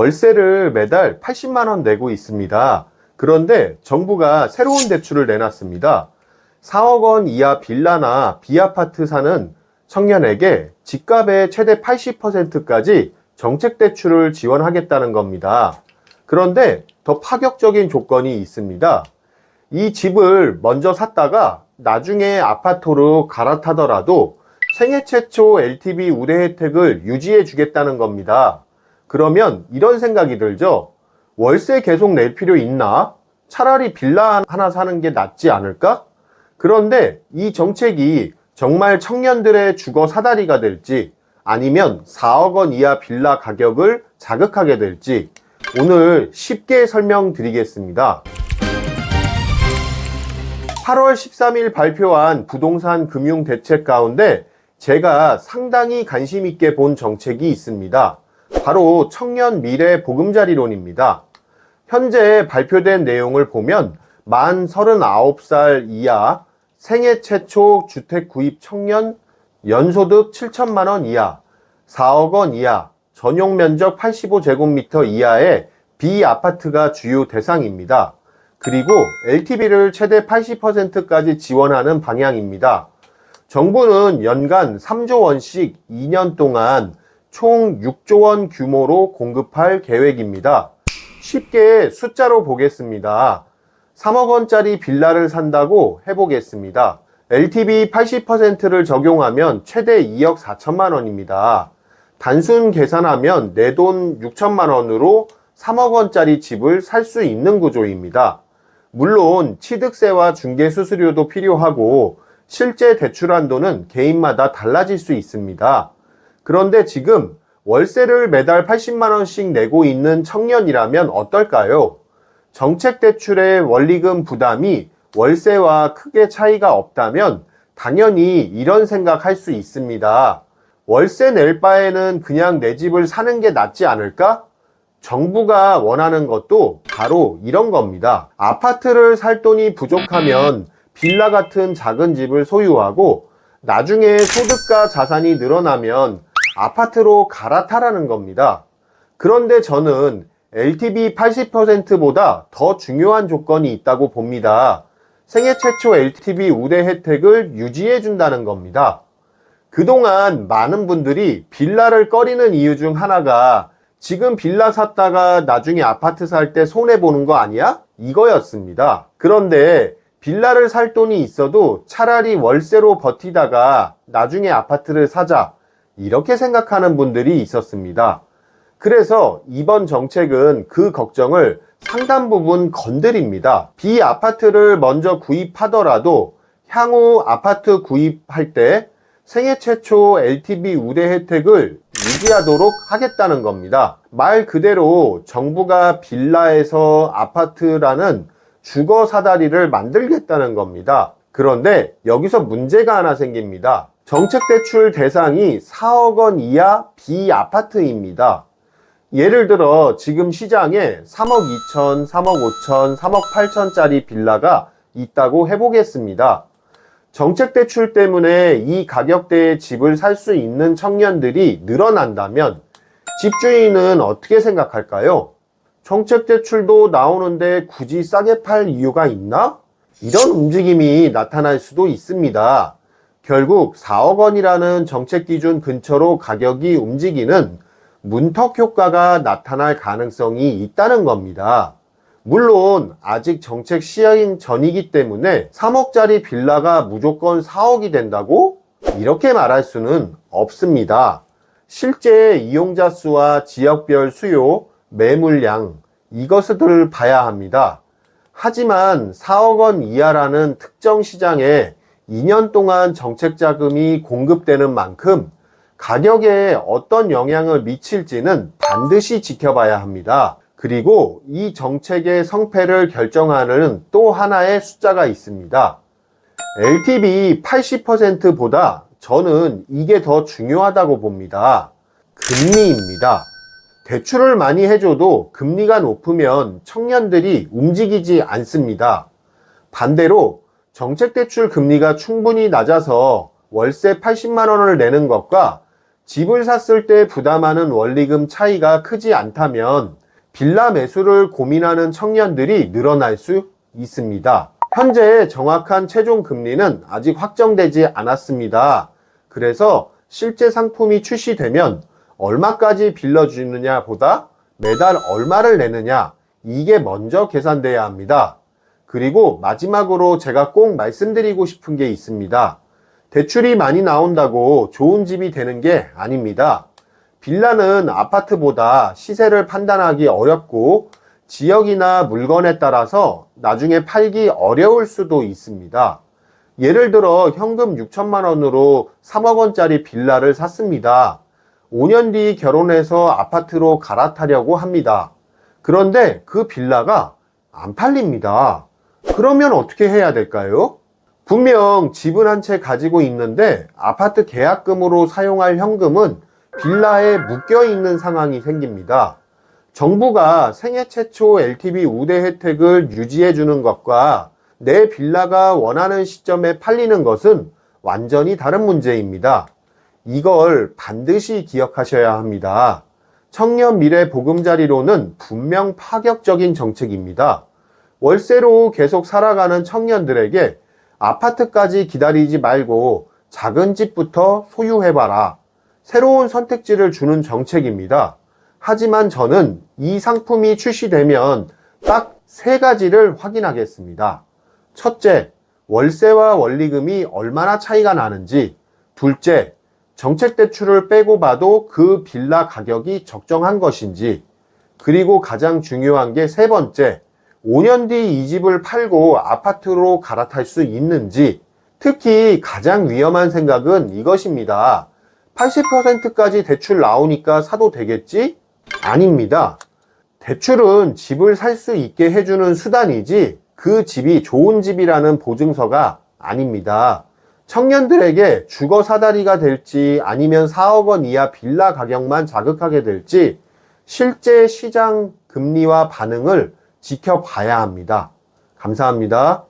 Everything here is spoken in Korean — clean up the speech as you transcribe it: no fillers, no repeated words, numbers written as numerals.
월세를 매달 80만 원 내고 있습니다. 그런데 정부가 새로운 대출을 내놨습니다. 4억 원 이하 빌라나 B아파트 사는 청년에게 집값의 최대 80%까지 정책 대출을 지원하겠다는 겁니다. 그런데 더 파격적인 조건이 있습니다. 이 집을 먼저 샀다가 나중에 아파트로 갈아타더라도 생애 최초 LTV 우대 혜택을 유지해 주겠다는 겁니다. 그러면 이런 생각이 들죠. 월세 계속 낼 필요 있나? 차라리 빌라 하나 사는 게 낫지 않을까? 그런데 이 정책이 정말 청년들의 주거 사다리가 될지 아니면 4억 원 이하 빌라 가격을 자극하게 될지 오늘 쉽게 설명드리겠습니다. 8월 13일 발표한 부동산 금융 대책 가운데 제가 상당히 관심 있게 본 정책이 있습니다. 바로 청년 미래 보금자리론입니다. 현재 발표된 내용을 보면 만 39살 이하 생애 최초 주택 구입 청년 연소득 7천만 원 이하 4억 원 이하 전용 면적 85제곱미터 이하의 B아파트가 주요 대상입니다. 그리고 LTV를 최대 80%까지 지원하는 방향입니다. 정부는 연간 3조 원씩 2년 동안 총 6조 원 규모로 공급할 계획입니다. 쉽게 숫자로 보겠습니다. 3억 원짜리 빌라를 산다고 해보겠습니다. LTV 80%를 적용하면 최대 2억 4천만 원입니다. 단순 계산하면 내 돈 6천만 원으로 3억 원짜리 집을 살 수 있는 구조입니다. 물론 취득세와 중개수수료도 필요하고 실제 대출 한도는 개인마다 달라질 수 있습니다. 그런데 지금 월세를 매달 80만 원씩 내고 있는 청년이라면 어떨까요? 정책 대출의 원리금 부담이 월세와 크게 차이가 없다면 당연히 이런 생각할 수 있습니다. 월세 낼 바에는 그냥 내 집을 사는 게 낫지 않을까? 정부가 원하는 것도 바로 이런 겁니다. 아파트를 살 돈이 부족하면 빌라 같은 작은 집을 소유하고 나중에 소득과 자산이 늘어나면 아파트로 갈아타라는 겁니다. 그런데 저는 LTV 80%보다 더 중요한 조건이 있다고 봅니다. 생애 최초 LTV 우대 혜택을 유지해 준다는 겁니다. 그동안 많은 분들이 빌라를 꺼리는 이유 중 하나가 지금 빌라 샀다가 나중에 아파트 살 때 손해보는 거 아니야? 이거였습니다. 그런데 빌라를 살 돈이 있어도 차라리 월세로 버티다가 나중에 아파트를 사자 이렇게 생각하는 분들이 있었습니다. 그래서 이번 정책은 그 걱정을 상당 부분 건드립니다. B아파트를 먼저 구입하더라도 향후 아파트 구입할 때 생애 최초 LTV 우대 혜택을 유지하도록 하겠다는 겁니다. 말 그대로 정부가 빌라에서 아파트라는 주거 사다리를 만들겠다는 겁니다. 그런데 여기서 문제가 하나 생깁니다. 정책 대출 대상이 4억 원 이하 B아파트입니다. 예를 들어 지금 시장에 3억 2천, 3억 5천, 3억 8천짜리 빌라가 있다고 해보겠습니다. 정책 대출 때문에 이 가격대의 집을 살 수 있는 청년들이 늘어난다면 집주인은 어떻게 생각할까요? 정책 대출도 나오는데 굳이 싸게 팔 이유가 있나? 이런 움직임이 나타날 수도 있습니다. 결국 4억 원이라는 정책 기준 근처로 가격이 움직이는 문턱 효과가 나타날 가능성이 있다는 겁니다. 물론 아직 정책 시행 전이기 때문에 3억짜리 빌라가 무조건 4억이 된다고? 이렇게 말할 수는 없습니다. 실제 이용자 수와 지역별 수요, 매물량 이것을 봐야 합니다. 하지만 4억 원 이하라는 특정 시장에 2년 동안 정책 자금이 공급되는 만큼 가격에 어떤 영향을 미칠지는 반드시 지켜봐야 합니다. 그리고 이 정책의 성패를 결정하는 또 하나의 숫자가 있습니다. LTV 80%보다 저는 이게 더 중요하다고 봅니다. 금리입니다. 대출을 많이 해줘도 금리가 높으면 청년들이 움직이지 않습니다. 반대로 정책 대출 금리가 충분히 낮아서 월세 80만 원을 내는 것과 집을 샀을 때 부담하는 원리금 차이가 크지 않다면 빌라 매수를 고민하는 청년들이 늘어날 수 있습니다. 현재 정확한 최종 금리는 아직 확정되지 않았습니다. 그래서 실제 상품이 출시되면 얼마까지 빌려주느냐 보다 매달 얼마를 내느냐, 이게 먼저 계산돼야 합니다. 그리고 마지막으로 제가 꼭 말씀드리고 싶은 게 있습니다. 대출이 많이 나온다고 좋은 집이 되는 게 아닙니다. 빌라는 아파트보다 시세를 판단하기 어렵고 지역이나 물건에 따라서 나중에 팔기 어려울 수도 있습니다. 예를 들어 현금 6천만 원으로 3억 원짜리 빌라를 샀습니다. 5년 뒤 결혼해서 아파트로 갈아타려고 합니다. 그런데 그 빌라가 안 팔립니다. 그러면 어떻게 해야 될까요? 분명 집은 한 채 가지고 있는데 아파트 계약금으로 사용할 현금은 빌라에 묶여 있는 상황이 생깁니다. 정부가 생애 최초 LTV 우대 혜택을 유지해 주는 것과 내 빌라가 원하는 시점에 팔리는 것은 완전히 다른 문제입니다. 이걸 반드시 기억하셔야 합니다. 청년 미래 보금자리로는 분명 파격적인 정책입니다. 월세로 계속 살아가는 청년들에게 아파트까지 기다리지 말고 작은 집부터 소유해봐라. 새로운 선택지를 주는 정책입니다. 하지만 저는 이 상품이 출시되면 딱 세 가지를 확인하겠습니다. 첫째, 월세와 원리금이 얼마나 차이가 나는지. 둘째, 정책 대출을 빼고 봐도 그 빌라 가격이 적정한 것인지. 그리고 가장 중요한 게 세 번째, 5년 뒤 이 집을 팔고 아파트로 갈아탈 수 있는지. 특히 가장 위험한 생각은 이것입니다. 80%까지 대출 나오니까 사도 되겠지? 아닙니다. 대출은 집을 살 수 있게 해주는 수단이지 그 집이 좋은 집이라는 보증서가 아닙니다. 청년들에게 주거 사다리가 될지 아니면 4억 원 이하 빌라 가격만 자극하게 될지 실제 시장 금리와 반응을 지켜봐야 합니다. 감사합니다.